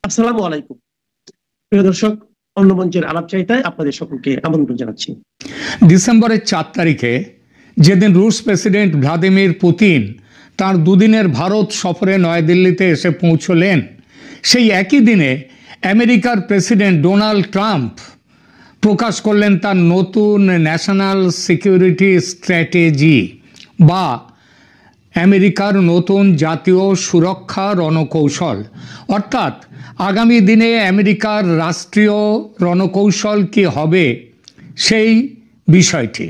আসসালামু আলাইকুম প্রিয় দর্শক, অন্য মঞ্চের আলাপচারিতায় আপনাদের সকলকে আমন্ত্রণ জানাচ্ছি। ডিসেম্বরের 4 তারিখে যেদিন রুশ প্রেসিডেন্ট ভ্লাদিমির পুতিন তার দুদিনের ভারত সফরে নয়াদিল্লিতে এসে পৌঁছলেন, সেই একই দিনে আমেরিকার প্রেসিডেন্ট ডোনাল্ড ট্রাম্প প্রকাশ করলেন তার নতুন ন্যাশনাল সিকিউরিটি স্ট্র্যাটেজি বা আমেরিকার নতুন জাতীয় সুরক্ষা রণকৌশল। অর্থাৎ আগামী দিনে আমেরিকার রাষ্ট্রীয় রণকৌশল কি হবে সেই বিষয়টি।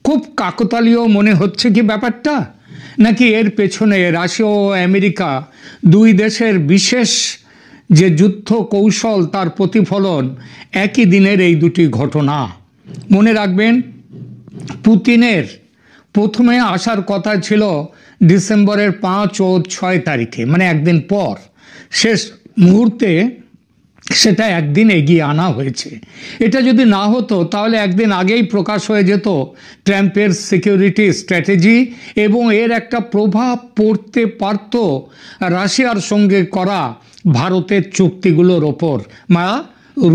খুব কাকতালীয় মনে হচ্ছে কি ব্যাপারটা, নাকি এর পেছনে রাশিয়া ও আমেরিকা দুই দেশের বিশেষ যে যুদ্ধ কৌশল তার প্রতিফলন একই দিনের এই দুটি ঘটনা? মনে রাখবেন, পুতিনের প্রথমে আসার কথা ছিল ডিসেম্বরের 5 ও 6 তারিখে, মানে একদিন পর। শেষ মুহূর্তে সেটা একদিন এগিয়ে আনা হয়েছে। এটা যদি না হতো তাহলে একদিন আগেই প্রকাশ হয়ে যেত ট্রাম্পের সিকিউরিটি স্ট্র্যাটেজি, এবং এর একটা প্রভাব পড়তে পারত রাশিয়ার সঙ্গে করা ভারতের চুক্তিগুলোর ওপর।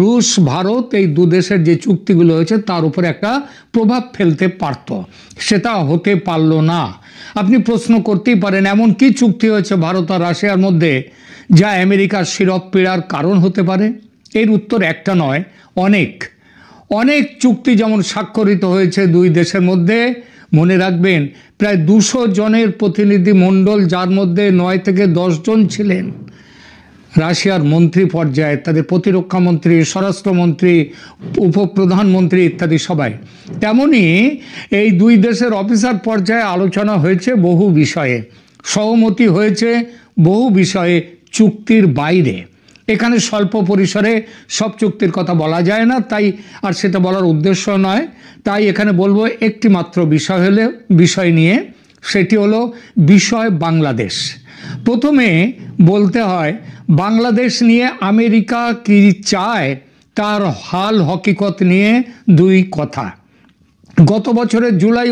রুশ ভারত এই দু দেশের যে চুক্তিগুলো হয়েছে তার উপর একটা প্রভাব ফেলতে পারত, সেটা হতে পারল না। আপনি প্রশ্ন করতেই পারেন, এমন কি চুক্তি হয়েছে ভারত আর রাশিয়ার মধ্যে যা আমেরিকার শিরোপীড়ার কারণ হতে পারে? এর উত্তর একটা নয়, অনেক চুক্তি যেমন স্বাক্ষরিত হয়েছে দুই দেশের মধ্যে। মনে রাখবেন, প্রায় 200 জনের প্রতিনিধি মণ্ডল, যার মধ্যে 9 থেকে 10 জন ছিলেন রাশিয়ার মন্ত্রী পর্যায়ে, তাদের প্রতিরক্ষা মন্ত্রী, স্বরাষ্ট্রমন্ত্রী, উপপ্রধানমন্ত্রী ইত্যাদি সবাই। তেমনি এই দুই দেশের অফিসার পর্যায়ে আলোচনা হয়েছে বহু বিষয়ে, সহমতি হয়েছে বহু বিষয়ে চুক্তির বাইরে। এখানে স্বল্প পরিসরে সব চুক্তির কথা বলা যায় না, তাই আর সেটা বলার উদ্দেশ্য নয়। তাই এখানে বলবো একটি মাত্র বিষয় নিয়ে, সেটি হলো বিষয় বাংলাদেশ। প্রথমে বলতে হয়, বাংলাদেশ নিয়ে আমেরিকা কি চায় তার হাল হকিকত নিয়ে দুই কথা। গত বছরের জুলাই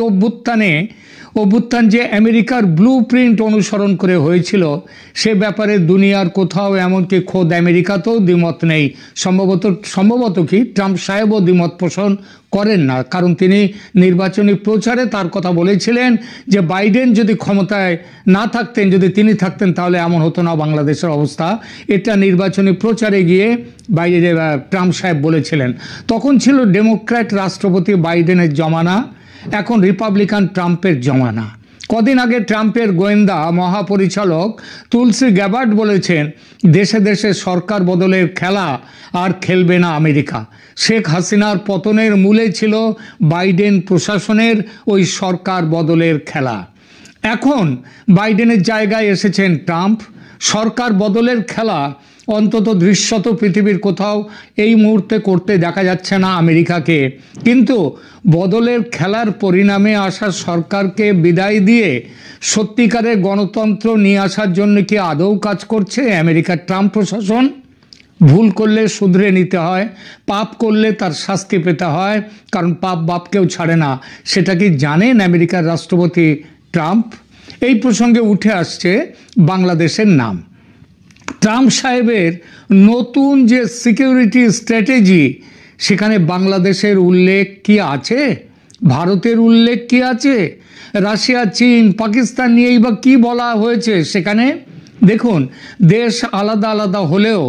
অভ্যুত্থান যে আমেরিকার ব্লু প্রিন্ট অনুসরণ করে হয়েছিল, সে ব্যাপারে দুনিয়ার কোথাও, এমনকি খোদ আমেরিকাতেও দ্বিমত নেই। সম্ভবত কি ট্রাম্প সাহেবও দ্বিমত পোষণ করেন না, কারণ তিনি নির্বাচনী প্রচারে তার কথা বলেছিলেন যে বাইডেন যদি ক্ষমতায় না থাকতেন, যদি তিনি থাকতেন, তাহলে এমন হতো না বাংলাদেশের অবস্থা। এটা নির্বাচনী প্রচারে গিয়ে ট্রাম্প সাহেব বলেছিলেন। তখন ছিল ডেমোক্র্যাট রাষ্ট্রপতি বাইডেনের জমানা, এখন রিপাবলিকান ট্রাম্পের জমানা। কদিন আগে ট্রাম্পের গোয়েন্দা মহাপরিচালক তুলসি গ্যাবার্ড বলেছেন, দেশে দেশে সরকার বদলের খেলা আর খেলবে না আমেরিকা। শেখ হাসিনার পতনের মূলে ছিল বাইডেন প্রশাসনের ওই সরকার বদলের খেলা। এখন বাইডেনের জায়গায় এসেছেন ট্রাম্প। সরকার বদলের খেলা অন্তত দৃশ্যত পৃথিবীর কোথাও এই মুহূর্তে করতে দেখা যাচ্ছে না আমেরিকাকে। কিন্তু বদলের খেলার পরিণামে আসা সরকারকে বিদায় দিয়ে সত্যিকারের গণতন্ত্র নিয়ে আসার জন্য কি আদৌ কাজ করছে আমেরিকার ট্রাম্প প্রশাসন? ভুল করলে শুধরে নিতে হয়, পাপ করলে তার শাস্তি পেতে হয়, কারণ পাপ বাপকেও ছাড়ে না। সেটা কি জানেন আমেরিকার রাষ্ট্রপতি ট্রাম্প? এই প্রসঙ্গে উঠে আসছে বাংলাদেশের নাম। ট্রাম্প সাহেবের নতুন যে সিকিউরিটি স্ট্র্যাটেজি, সেখানে বাংলাদেশের উল্লেখ কি আছে? ভারতের উল্লেখ কি আছে? রাশিয়া, চীন, পাকিস্তান নিয়েই বা কি বলা হয়েছে সেখানে? দেখুন, দেশ আলাদা আলাদা হলেও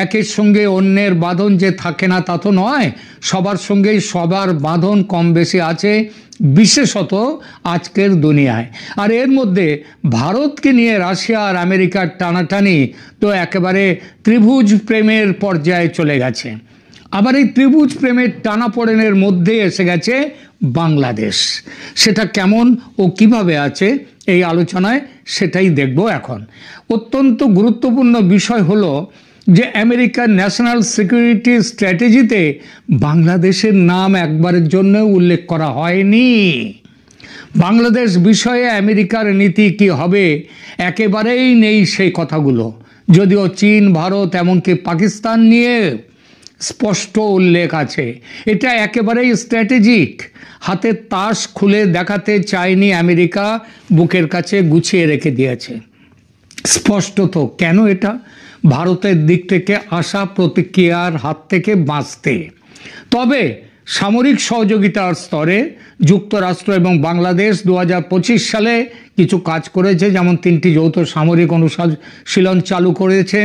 একের সঙ্গে অন্যের বাঁধন যে থাকে না তা তো নয়। সবার সঙ্গেই সবার বাঁধন কম বেশি আছে, বিশেষত আজকের দুনিয়ায়। আর এর মধ্যে ভারতকে নিয়ে রাশিয়া আর আমেরিকার টানাটানি তো একেবারে ত্রিভুজ প্রেমের পর্যায়ে চলে গেছে। আবার এই ত্রিভুজ প্রেমের টানাপোড়েনের মধ্যে এসে গেছে বাংলাদেশ। সেটা কেমন ও কিভাবে আছে এই আলোচনায় সেটাই দেখব এখন। অত্যন্ত গুরুত্বপূর্ণ বিষয় হলো যে আমেরিকার ন্যাশনাল সিকিউরিটি স্ট্র্যাটেজিতে বাংলাদেশের নাম একবারের জন্য উল্লেখ করা হয়নি। বাংলাদেশ বিষয়ে আমেরিকার নীতি কি হবে একেবারেই নেই সেই কথাগুলো, যদিও চীন, ভারত, এমনকি পাকিস্তান নিয়ে স্পষ্ট উল্লেখ আছে। এটা একেবারেই স্ট্র্যাটেজিক। হাতের তাস খুলে দেখাতে চায়নি আমেরিকা, বুকের কাছে গুছিয়ে রেখে দিয়েছে। স্পষ্টত কেন এটা? ভারতের দিক থেকে আসা প্রতিক্রিয়ার হাত থেকে বাঁচতে। তবে সামরিক সহযোগিতার স্তরে যুক্তরাষ্ট্র এবং বাংলাদেশ 2025 সালে কিছু কাজ করেছে, যেমন 3টি যৌথ সামরিক অনুশীলন চালু করেছে,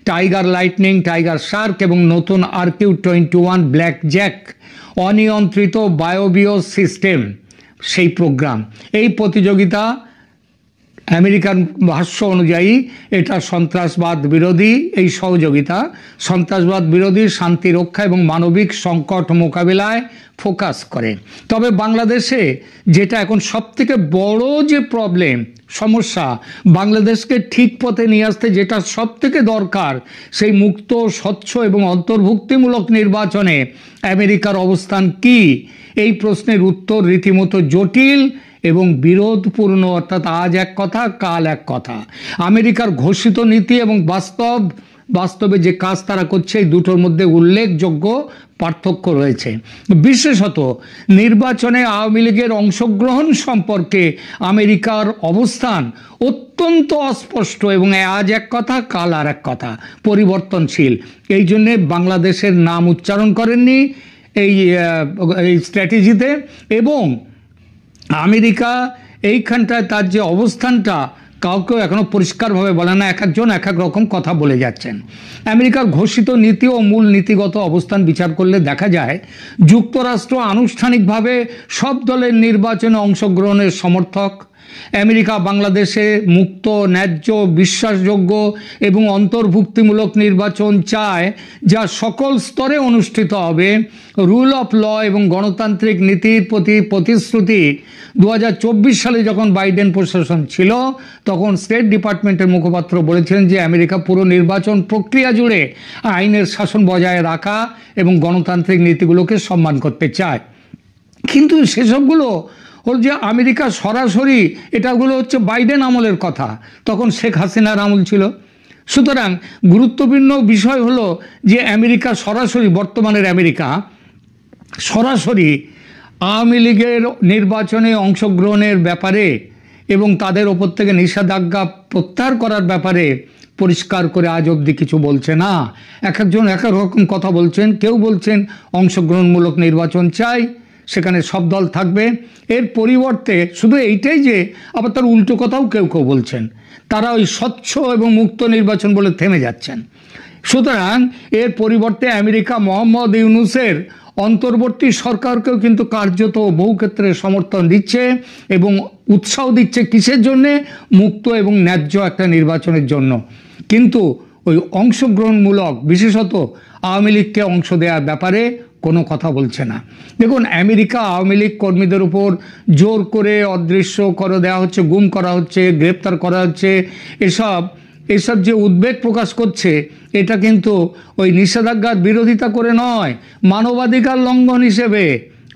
টাইগার লাইটনিং, টাইগার শার্ক এবং নতুন RQ-21 ব্ল্যাক জ্যাক অনিয়ন্ত্রিত বায়োবিয় সিস্টেম সেই প্রোগ্রাম। এই প্রতিযোগিতা আমেরিকান ভাষ্য অনুযায়ী এটা সন্ত্রাসবাদ বিরোধী, এই সহযোগিতা সন্ত্রাসবাদ বিরোধী, শান্তি রক্ষা এবং মানবিক সংকট মোকাবিলায় ফোকাস করে। তবে বাংলাদেশে যেটা এখন সবথেকে বড় যে প্রবলেম, সমস্যা, বাংলাদেশকে ঠিক পথে নিয়ে আসতে যেটা সবথেকে দরকার, সেই মুক্ত, স্বচ্ছ এবং অন্তর্ভুক্তিমূলক নির্বাচনে আমেরিকার অবস্থান কি, এই প্রশ্নের উত্তর রীতিমতো জটিল এবং বিরোধপূর্ণ। অর্থাৎ আজ এক কথা, কাল এক কথা। আমেরিকার ঘোষিত নীতি এবং বাস্তবে যে কাজ তারা করছে, এই দুটোর মধ্যে উল্লেখযোগ্য পার্থক্য রয়েছে। বিশেষত নির্বাচনে আওয়ামী লীগের অংশগ্রহণ সম্পর্কে আমেরিকার অবস্থান অত্যন্ত অস্পষ্ট এবং আজ এক কথা, কাল আর এক কথা, পরিবর্তনশীল। এই জন্যে বাংলাদেশের নাম উচ্চারণ করেননি এই স্ট্র্যাটেজিতে। এবং আমেরিকা এইখানটায় তার যে অবস্থানটা কাউকেও এখনো পরিষ্কারভাবে বলে না, এক একজন এক এক রকম কথা বলে যাচ্ছেন। আমেরিকার ঘোষিত নীতি ও মূল নীতিগত অবস্থান বিচার করলে দেখা যায় যুক্তরাষ্ট্র আনুষ্ঠানিকভাবে সব দলের নির্বাচনে অংশগ্রহণের সমর্থক। আমেরিকা বাংলাদেশে মুক্ত, ন্যায্য, বিশ্বাসযোগ্য এবং অন্তর্ভুক্তিমূলক নির্বাচন চায়, যা সকল স্তরে অনুষ্ঠিত হবে। রুল অফ ল এবং গণতান্ত্রিক নীতির প্রতি প্রতিশ্রুতি 2024 সালে যখন বাইডেন প্রশাসন ছিল, তখন স্টেট ডিপার্টমেন্টের মুখপাত্র বলেছিলেন যে আমেরিকা পুরো নির্বাচন প্রক্রিয়া জুড়ে আইনের শাসন বজায় রাখা এবং গণতান্ত্রিক নীতিগুলোকে সম্মান করতে চায়। কিন্তু সেসবগুলো হল যে আমেরিকা সরাসরি, এটাগুলো হচ্ছে বাইডেন আমলের কথা, তখন শেখ হাসিনার আমল ছিল। সুতরাং গুরুত্বপূর্ণ বিষয় হলো যে আমেরিকা সরাসরি, বর্তমানের আমেরিকা সরাসরি আওয়ামী লীগের নির্বাচনে অংশগ্রহণের ব্যাপারে এবং তাদের ওপর থেকে নিষেধাজ্ঞা প্রত্যাহার করার ব্যাপারে পরিষ্কার করে আজ অবধি কিছু বলছে না। এক একজন এক এক রকম কথা বলছেন। কেউ বলছেন অংশগ্রহণমূলক নির্বাচন চাই, সেখানে সব দল থাকবে। এর পরিবর্তে শুধু এইটাই যে আবার তার উল্টো কথাও কেউ কেউ বলছেন, তারা ওই স্বচ্ছ এবং মুক্ত নির্বাচন বলে থেমে যাচ্ছেন। সুতরাং এর পরিবর্তে আমেরিকা মোহাম্মদ ইউনূসের অন্তর্বর্তী সরকারকেও কিন্তু কার্যত বহু ক্ষেত্রে সমর্থন দিচ্ছে এবং উৎসাহ দিচ্ছে। কিসের জন্যে? মুক্ত এবং ন্যায্য একটা নির্বাচনের জন্য। কিন্তু ওই অংশগ্রহণমূলক, বিশেষত আওয়ামী লীগকে অংশ দেওয়ার ব্যাপারে কোনো কথা বলছে না। দেখুন, আমেরিকা আওয়ামী লীগ কর্মীদের উপর জোর করে অদৃশ্য করে দেওয়া হচ্ছে, গুম করা হচ্ছে, গ্রেপ্তার করা হচ্ছে, এসব যে উদ্বেগ প্রকাশ করছে, এটা কিন্তু ওই নিষেধাজ্ঞার বিরোধিতা করে নয়, মানবাধিকার লঙ্ঘন হিসেবে।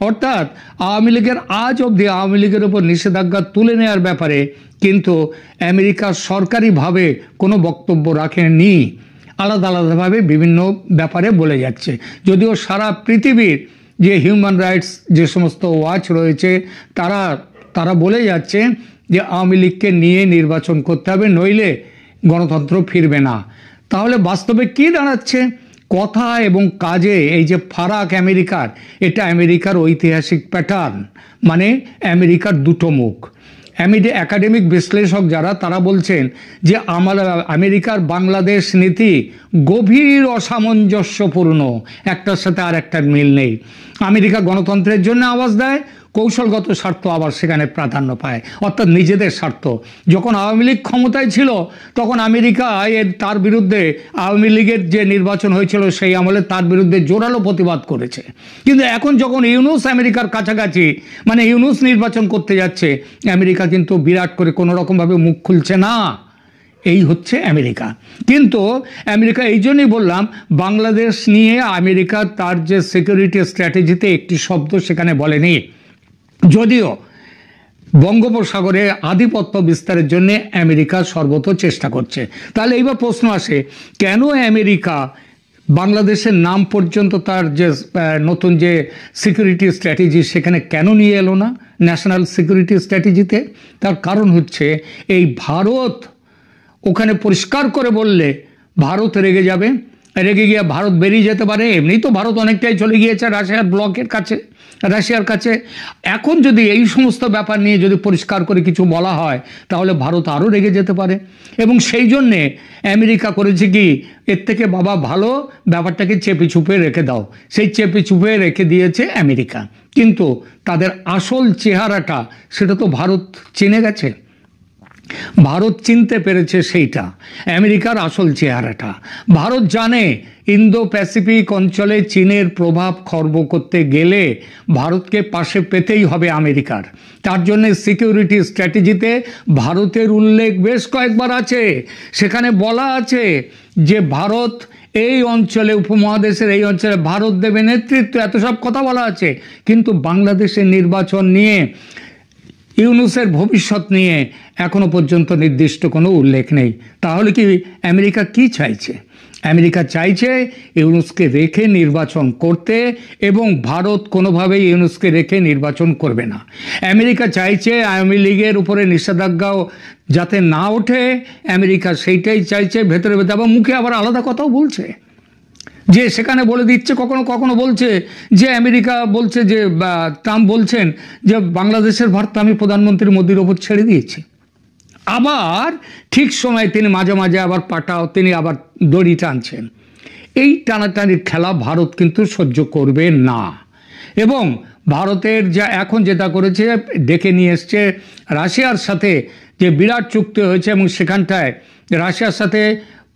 অর্থাৎ আওয়ামী লীগের আজ অবধি আওয়ামী লীগের উপর নিষেধাজ্ঞা তুলে নেওয়ার ব্যাপারে কিন্তু আমেরিকা সরকারিভাবে কোনো বক্তব্য রাখেনি, আলাদা আলাদাভাবে বিভিন্ন ব্যাপারে বলে যাচ্ছে। যদিও সারা পৃথিবীর যে হিউম্যান রাইটস যে সমস্ত ওয়াচ রয়েছে, তারা বলে যাচ্ছে যে আওয়ামী লীগকে নিয়ে নির্বাচন করতে হবে, নইলে গণতন্ত্র ফিরবে না। তাহলে বাস্তবে কি দাঁড়াচ্ছে? কথা এবং কাজে এই যে ফারাক আমেরিকার, এটা আমেরিকার ঐতিহাসিক প্যাটার্ন, মানে আমেরিকার দুটো মুখ। একাডেমিক বিশ্লেষক যারা, তারা বলছেন যে আমেরিকার বাংলাদেশ নীতি গভীর অসামঞ্জস্যপূর্ণ, একটার সাথে আর একটার মিল নেই। আমেরিকা গণতন্ত্রের জন্য আওয়াজ দেয়, কৌশলগত স্বার্থ আবার সেখানে প্রাধান্য পায়, অর্থাৎ নিজেদের স্বার্থ। যখন আওয়ামী লীগ ক্ষমতায় ছিল, তখন আমেরিকা তার বিরুদ্ধে, আওয়ামী লীগের যে নির্বাচন হয়েছিল সেই আমলে তার বিরুদ্ধে জোরালো প্রতিবাদ করেছে। কিন্তু এখন যখন ইউনূস আমেরিকার কাছাকাছি, মানে ইউনূস নির্বাচন করতে যাচ্ছে, আমেরিকা কিন্তু বিরাট করে কোনো রকমভাবে মুখ খুলছে না। এই হচ্ছে আমেরিকা। কিন্তু আমেরিকা, এই জন্যই বললাম, বাংলাদেশ নিয়ে আমেরিকা তার যে সিকিউরিটি স্ট্র্যাটেজিতে একটি শব্দ সেখানে বলেনি। যদিও বঙ্গোপসাগরে আধিপত্য বিস্তারের জন্য আমেরিকা সর্বত চেষ্টা করছে। তাহলে এইবার প্রশ্ন আসে, কেন আমেরিকা বাংলাদেশের নাম পর্যন্ত তার যে নতুন যে সিকিউরিটি স্ট্র্যাটেজি সেখানে কেন নিয়ে এলো না ন্যাশনাল সিকিউরিটি স্ট্র্যাটেজিতে? তার কারণ হচ্ছে এই ভারত ওখানে পরিষ্কার করে বললে ভারত রেগে যাবে, রেগে গিয়ে ভারত বেরিয়ে যেতে পারে। এমনি তো ভারত অনেকটাই চলে গিয়েছে রাশিয়ার ব্লকের কাছে, রাশিয়ার কাছে। এখন যদি এই সমস্ত ব্যাপার নিয়ে যদি পরিষ্কার করে কিছু বলা হয় তাহলে ভারত আরও রেগে যেতে পারে। এবং সেই জন্যে আমেরিকা করেছে কি, এর থেকে বাবা ভালো ব্যাপারটাকে চেপে চুপে রেখে দাও, সেই চেপে চুপে রেখে দিয়েছে আমেরিকা। কিন্তু তাদের আসল চেহারাটা সেটা তো ভারত চিনে গেছে, ভারত চিনতে পেরেছে সেইটা আমেরিকার আসল চেহারাটা। ভারত জানে ইন্দো প্যাসিফিক অঞ্চলে চীনের প্রভাব খর্ব করতে গেলে ভারতকে পাশে পেতেই হবে আমেরিকার। তার জন্য সিকিউরিটি স্ট্র্যাটেজিতে ভারতের উল্লেখ বেশ কয়েকবার আছে। সেখানে বলা আছে যে ভারত এই অঞ্চলে, উপমহাদেশের এই অঞ্চলে ভারত দেবে নেতৃত্ব, এত সব কথা বলা আছে। কিন্তু বাংলাদেশের নির্বাচন নিয়ে, ইউনূসের ভবিষ্যৎ নিয়ে এখনো পর্যন্ত নির্দিষ্ট কোনো উল্লেখ নেই। তাহলে কি আমেরিকা কি চাইছে? আমেরিকা চাইছে ইউনূসকে রেখে নির্বাচন করতে, এবং ভারত কোনোভাবেই ইউনূসকে রেখে নির্বাচন করবে না। আমেরিকা চাইছে আওয়ামী লীগের উপরে নিষেধাজ্ঞাও যাতে না ওঠে, আমেরিকা সেইটাই চাইছে ভেতরে ভেতরে। আবার মুখে আবার আলাদা কথাও বলছে, যে সেখানে বলে দিচ্ছে, কখনো কখনো বলছে যে আমেরিকা বলছে যে ট্রাম্প বলছেন যে বাংলাদেশের ভার আমি প্রধানমন্ত্রী মোদির ওপর ছেড়ে দিয়েছি। আবার ঠিক সময় তিনি মাঝে মাঝে আবার পাঠাও, তিনি আবার দড়ি টানছেন। এই টানাটানির খেলা ভারত কিন্তু সহ্য করবে না। এবং ভারতের যা এখন যেটা করেছে, ডেকে নিয়ে এসছে রাশিয়ার সাথে, যে বিরাট চুক্তি হয়েছে, এবং সেখানটায় রাশিয়ার সাথে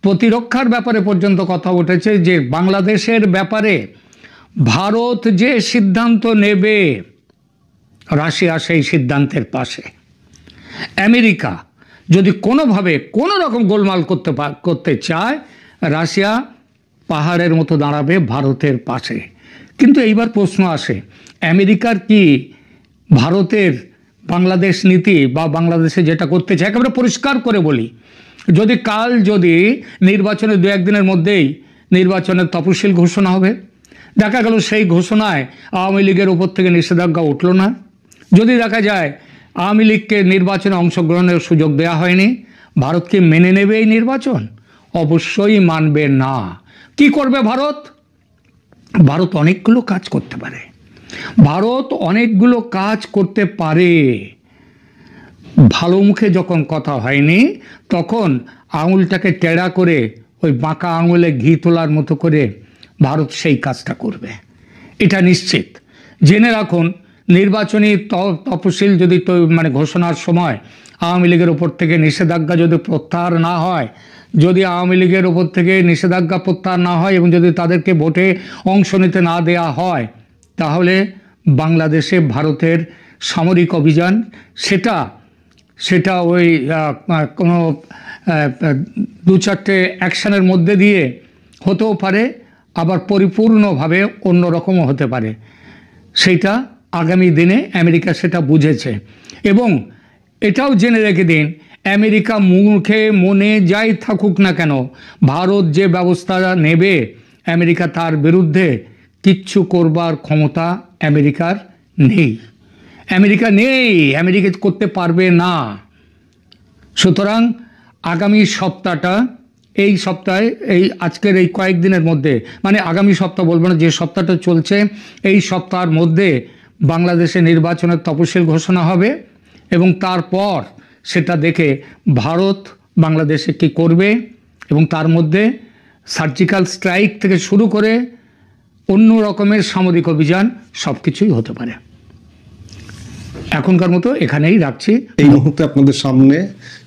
প্রতিরক্ষার ব্যাপারে পর্যন্ত কথা উঠেছে যে বাংলাদেশের ব্যাপারে ভারত যে সিদ্ধান্ত নেবে রাশিয়া সেই সিদ্ধান্তের পাশে। আমেরিকা যদি কোনোভাবে কোনো রকম গোলমাল করতে চায়, রাশিয়া পাহাড়ের মতো দাঁড়াবে ভারতের পাশে। কিন্তু এইবার প্রশ্ন আসে, আমেরিকার কি ভারতের বাংলাদেশ নীতি বা বাংলাদেশে যেটা করতে চায়, একেবারে পরিষ্কার করে বলি, যদি কাল যদি নির্বাচনের দু একদিনের মধ্যেই নির্বাচনের তফসিল ঘোষণা হবে, দেখা গেল সেই ঘোষণায় আওয়ামী লীগের উপর থেকে নিষেধাজ্ঞা উঠল না, যদি দেখা যায় আওয়ামী লীগকে নির্বাচনে অংশগ্রহণের সুযোগ দেওয়া হয়নি, ভারত কি মেনে নেবে এই নির্বাচন? অবশ্যই মানবে না। কি করবে ভারত? ভারত অনেকগুলো কাজ করতে পারে, ভারত অনেকগুলো কাজ করতে পারে। ভালো মুখে যখন কথা হয়নি তখন আঙুলটাকে টেড়া করে ওই বাঁকা আঙুলে ঘি তোলার মতো করে ভারত সেই কাজটা করবে, এটা নিশ্চিত। জেনে রাখুন, নির্বাচনী তফসিল যদি ঘোষণার সময় আওয়ামী লীগের ওপর থেকে নিষেধাজ্ঞা যদি প্রত্যাহার না হয়, যদি আওয়ামী লীগের ওপর থেকে নিষেধাজ্ঞা প্রত্যাহার না হয় এবং যদি তাদেরকে ভোটে অংশ নিতে না দেয়া হয়, তাহলে বাংলাদেশে ভারতের সামরিক অভিযান সেটা ওই কোনো দু চারটে অ্যাকশনের মধ্যে দিয়ে হতেও পারে, আবার পরিপূর্ণভাবে অন্যরকমও হতে পারে। সেইটা আগামী দিনে আমেরিকা সেটা বুঝেছে। এবং এটাও জেনে রেখে দিন, আমেরিকা মুখে মনে যাই থাকুক না কেন, ভারত যে ব্যবস্থা নেবে আমেরিকা তার বিরুদ্ধে কিচ্ছু করবার ক্ষমতা আমেরিকার নেই। আমেরিকা করতে পারবে না। সুতরাং আগামী সপ্তাহটা, এই সপ্তাহে, এই আজকের এই কয়েকদিনের মধ্যে, আগামী সপ্তাহ বলবো না, যে সপ্তাহটা চলছে এই সপ্তাহের মধ্যে বাংলাদেশে নির্বাচনের তফসিল ঘোষণা হবে, এবং তারপর সেটা দেখে ভারত বাংলাদেশে কি করবে, এবং তার মধ্যে সার্জিক্যাল স্ট্রাইক থেকে শুরু করে অন্য রকমের সামরিক অভিযান সব কিছুই হতে পারে। এখনকার মতো এখানেই রাখছি। এই মুহূর্তে আপনাদের সামনে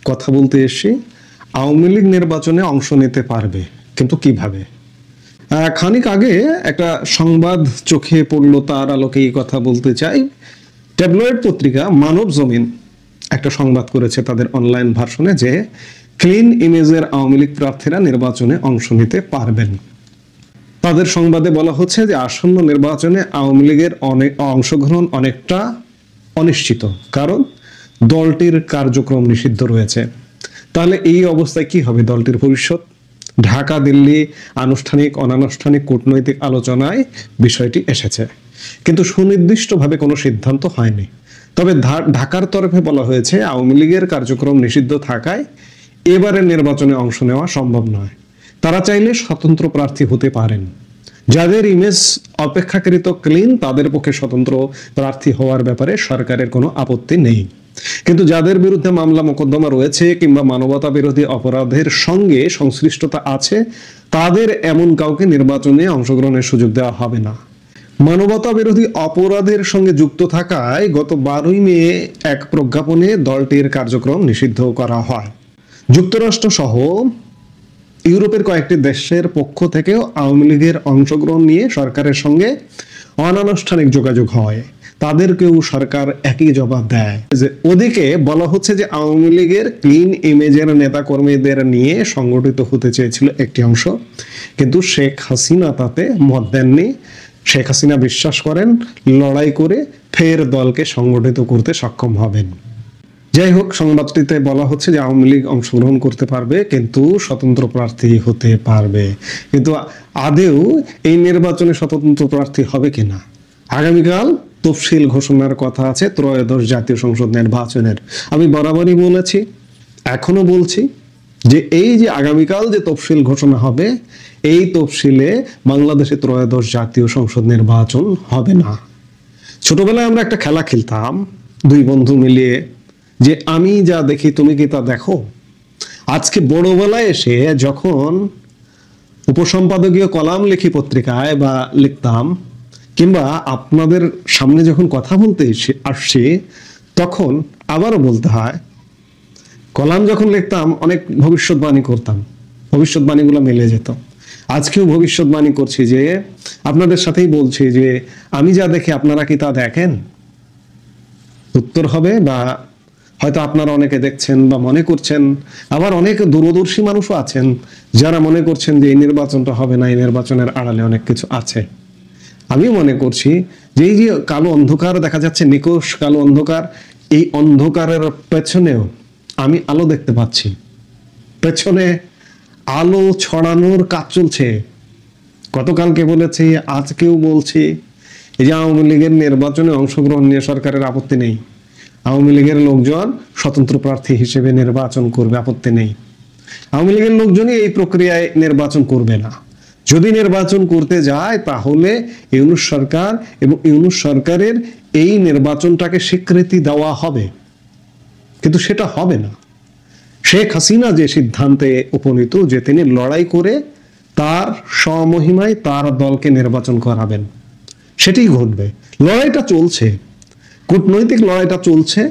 কথা বলতে এসে আওয়ামী লীগ নির্বাচনে অংশ নিতে পারবে, কিন্তু কিভাবে? খানিক আগে একটা সংবাদ চোখে পড়লো, তার আলোকে এই কথা বলতে চাই। ট্যাবলয়েড পত্রিকা মানব জমিন একটা সংবাদ করেছে তাদের অনলাইন ভার্সনে যে ক্লিন ইমেজের আওয়ামী লীগ প্রার্থীরা নির্বাচনে অংশ নিতে পারবেন। তাদের সংবাদে বলা হচ্ছে যে আসন্ন নির্বাচনে আওয়ামী লীগের অংশগ্রহণ অনেকটা অনিশ্চিত, কারণ দলটির কার্যক্রম নিষিদ্ধ রয়েছে। তাহলে এই অবস্থায় কি হবে দলটির ভবিষ্যৎ? ঢাকা দিল্লি আনুষ্ঠানিক অনানুষ্ঠানিক কূটনৈতিক আলোচনায় বিষয়টি এসেছে, কিন্তু সুনির্দিষ্টভাবে কোনো সিদ্ধান্ত হয়নি। তবে ঢাকার তরফে বলা হয়েছে আওয়ামী লীগের কার্যক্রম নিষিদ্ধ থাকায় এবারের নির্বাচনে অংশ নেওয়া সম্ভব নয়। তারা চাইলে স্বতন্ত্র প্রার্থী হতে পারেন। যাদের ইমেজ অপেক্ষাকৃত ক্লিন তাদের পক্ষে স্বতন্ত্র প্রার্থী হওয়ার ব্যাপারে সরকারের কোনো আপত্তি নেই। কিন্তু যাদের বিরুদ্ধে মামলা মোকদ্দমা রয়েছে কিংবা মানবতা বিরোধী অপরাধের সঙ্গে সংশ্লিষ্টতা আছে, তাদের এমন কাউকে নির্বাচনে অংশগ্রহণের সুযোগ দেওয়া হবে না। মানবতা বিরোধী অপরাধের সঙ্গে যুক্ত থাকায় গত 12ই মে এক প্রজ্ঞাপনে দলটির কার্যক্রম নিষিদ্ধ করা হয়। যুক্তরাষ্ট্র সহ ইউরোপের কয়েকটি দেশের পক্ষ থেকেও আওয়ামী লীগের অংশগ্রহণ নিয়ে সরকারের সঙ্গে অনানুষ্ঠানিক যোগাযোগ হয়। তাদেরকেও সরকার একই জবাব দেয় যে ওদিকে বলা হচ্ছে যে আওয়ামী লীগের ক্লিন ইমেজের নেতা কর্মীদের নিয়ে সংগঠিত হতে চেয়েছিল একটি অংশ, কিন্তু শেখ হাসিনা তাতে মত দেননি। শেখ হাসিনা বিশ্বাস করেন লড়াই করে ফের দলকে সংগঠিত করতে সক্ষম হবেন। যাই হোক, সংবাদটিতে বলা হচ্ছে যে আওয়ামী লীগ অংশগ্রহণ করতে পারবে কিন্তু স্বতন্ত্র প্রার্থী হতে পারবে। কিন্তু আদেও এই নির্বাচনে স্বতন্ত্র প্রার্থী হবে কিনা? আগামীকাল তফসিল ঘোষণার কথা আছে ত্রয়োদশ জাতীয় সংসদ নির্বাচনের। আমি বরাবরই বলেছি, এখনো বলছি যে এই যে আগামীকাল যে তফসিল ঘোষণা হবে, এই তফসিলে বাংলাদেশে ত্রয়োদশ জাতীয় সংসদ নির্বাচন হবে না। ছোটবেলায় আমরা একটা খেলা খেলতাম দুই বন্ধু মিলিয়ে, যে আমি যা দেখি তুমি কি তা দেখো। আজকে বড়বেলায় এসে যখন উপসম্পাদকীয় কলাম লিখি পত্রিকায় বা লিখতাম, কিংবা আপনাদের সামনে যখন কথা বলতে আসছি, তখন আবারও বলতে হয়, কলাম যখন লিখতাম অনেক ভবিষ্যৎবাণী করতাম, ভবিষ্যৎবাণীগুলো মিলে যেত। আজকেও ভবিষ্যৎবাণী করছি যে আপনাদের সাথেই বলছি যে আমি যা দেখি আপনারা কি তা দেখেন? উত্তর হবে বা হয়তো আপনারা অনেকে দেখছেন বা মনে করছেন, আবার অনেক দূরদর্শী মানুষও আছেন যারা মনে করছেন যে এই নির্বাচনটা হবে না, এই নির্বাচনের আড়ালে অনেক কিছু আছে। আমি মনে করছি যে এই যে কালো অন্ধকার দেখা যাচ্ছে, নিকোষ কালো অন্ধকার, এই অন্ধকারের পেছনেও আমি আলো দেখতে পাচ্ছি। পেছনে আলো ছড়ানোর কাজ চলছে। গতকালকে বলেছি, আজকেও বলছি, এই যে আওয়ামী লীগের নির্বাচনে অংশগ্রহণ নিয়ে সরকারের আপত্তি নেই। আওয়ামী লীগের লোকজন স্বতন্ত্র প্রার্থী হিসেবে নির্বাচন করবে, আপত্তি নেই। আওয়ামী লীগের লোকজনই এই প্রক্রিয়ায় নির্বাচন করবে না। যদি নির্বাচন করতে যায় তাহলে ইউনূস সরকার এবং ইউনূস সরকারের এই নির্বাচনটাকে স্বীকৃতি দেওয়া হবে, কিন্তু সেটা হবে না। শেখ হাসিনা যে সিদ্ধান্তে উপনীত যে তিনি লড়াই করে তার স্বমহিমায় তার দলকে নির্বাচন করাবেন, সেটাই ঘটবে। লড়াইটা চলছে, কূটনৈতিক লড়াইটা চলছে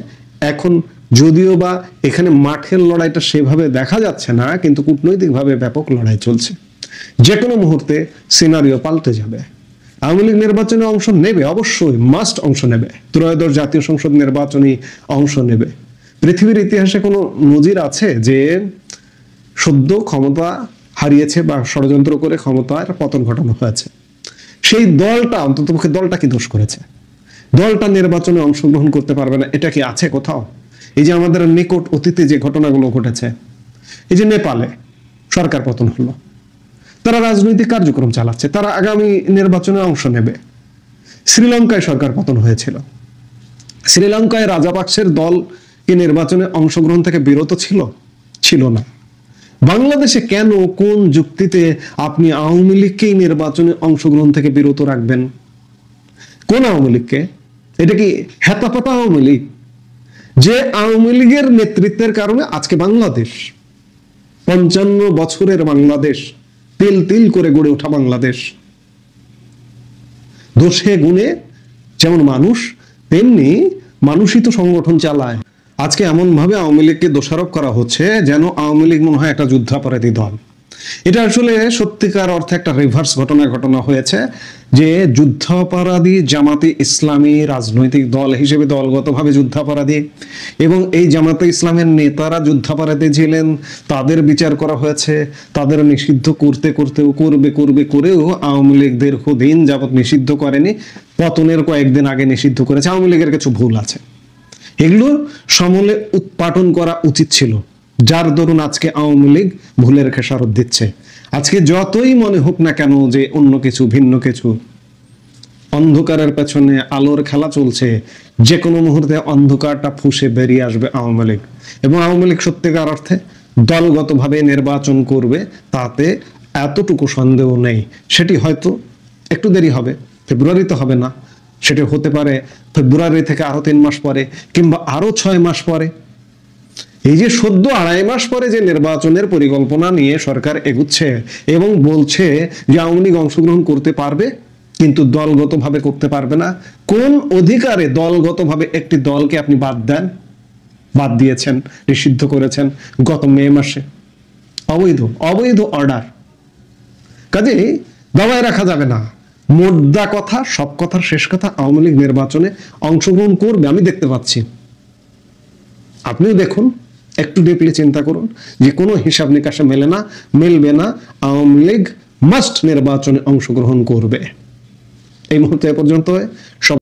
এখন, যদিও বা এখানে মাঠের লড়াইটা সেভাবে দেখা যাচ্ছে না, কিন্তু কূটনৈতিকভাবে ব্যাপক লড়াই চলছে। যে কোনো মুহূর্তে সিনারিও পাল্টে যাবে। আওয়ামী লীগ নির্বাচনে অংশ নেবে, অবশ্যই মাস্ট অংশ নেবে। ত্রয়োদশ জাতীয় সংসদ নির্বাচনী অংশ নেবে। পৃথিবীর ইতিহাসে কোনো নজির আছে যে সদ্য ক্ষমতা হারিয়েছে বা ষড়যন্ত্র করে ক্ষমতার পতন ঘটানো হয়েছে? সেই দলটা, অন্ততপক্ষে দলটা কি দোষ করেছে? দলটা নির্বাচনে অংশগ্রহণ করতে পারবে না, এটা কি আছে কোথাও? এই যে আমাদের নিকট অতীতে যে ঘটনাগুলো ঘটেছে, এই যে নেপালে সরকার পতন হলো, তারা রাজনৈতিক কার্যক্রম চালাচ্ছে, তারা আগামী নির্বাচনে অংশ নেবে। শ্রীলঙ্কায় সরকার পতন হয়েছিল, শ্রীলঙ্কায় রাজাপাকসের দল কি নির্বাচনে অংশগ্রহণ থেকে বিরত ছিল? ছিল না। বাংলাদেশে কেন, কোন যুক্তিতে আপনি আওয়ামী লীগকেই নির্বাচনে অংশগ্রহণ থেকে বিরত রাখবেন? কোন আওয়ামী লীগকে? এটা কি হেতাপাতা আওয়ামী লীগ? যে আওয়ামী লীগের নেতৃত্বের কারণে আজকে বাংলাদেশ, 55 বছরের বাংলাদেশ, তিল তিল করে গড়ে ওঠা বাংলাদেশ। দোষে গুণে যেমন মানুষ, তেমনি মানুষই তো সংগঠন চালায়। আজকে এমন ভাবে আওয়ামী লীগকে দোষারোপ করা হচ্ছে যেন আওয়ামী লীগ মনে হয় একটা যুদ্ধাপরাধী দল। এটা আসলে সত্যিকার অর্থে একটা রিভার্স ঘটনা হয়েছে, যে যুদ্ধাপরাধী জামাতে ইসলামী রাজনৈতিক দল হিসেবে দলগতভাবে যুদ্ধাপরাধী, এবং এই জামাতে ইসলামের নেতারা যুদ্ধাপরাধী ছিলেন, তাদের বিচার করা হয়েছে, তাদের নিষিদ্ধ করেও আওয়ামী লীগ দীর্ঘদিন যাবৎ নিষিদ্ধ করেনি, পতনের কয়েকদিন আগে নিষিদ্ধ করেছে। আওয়ামী লীগের কিছু ভুল আছে, এগুলো সমূলে উৎপাটন করা উচিত ছিল, যার দরুন আজকে আওয়ামী লীগ ভুলের খেসারত দিচ্ছে। আজকে যতই মনে হোক না কেন যে অন্য কিছু, ভিন্ন কিছু, অন্ধকারের পেছনে আলোর খেলা চলছে, যে কোনো মুহূর্তে অন্ধকারটা ফুঁসে বেরিয়ে আসবে আওয়ামী লীগ। এবং আওয়ামী লীগ সত্যিকার অর্থে দলগতভাবে নির্বাচন করবে, তাতে এতটুকু সন্দেহ নেই সেটি হয়তো একটু দেরি হবে, ফেব্রুয়ারিতে হবে না, সেটি হতে পারে ফেব্রুয়ারি থেকে আরো 3 মাস পরে কিংবা আরো 6 মাস পরে। এই যে সদ্য 2.5 মাস পরে যে নির্বাচনের পরিকল্পনা নিয়ে সরকার এগুচ্ছে এবং বলছে যে আওয়ামী লীগ অংশগ্রহণ করতে পারবে কিন্তু দলগতভাবে করতে পারবে না, কোন অধিকারে দলগতভাবে একটি দলকে আপনি বাদ দিয়েছেন, নিষিদ্ধ করেছেন গত মে মাসে? অবৈধ অর্ডার। কাজেই দাবায় রাখা যাবে না। মোদ্দা কথা, সব কথার শেষ কথা, আওয়ামী লীগ নির্বাচনে অংশগ্রহণ করবে আমি দেখতে পাচ্ছি। আপনিও দেখুন, একটু ডিপলি চিন্তা করুন যে কোনো হিসাব নিকাশে মিলবে না, আওয়ামী লীগ মাস্ট নির্বাচনে অংশগ্রহণ করবে। এই মুহূর্তে এ পর্যন্ত।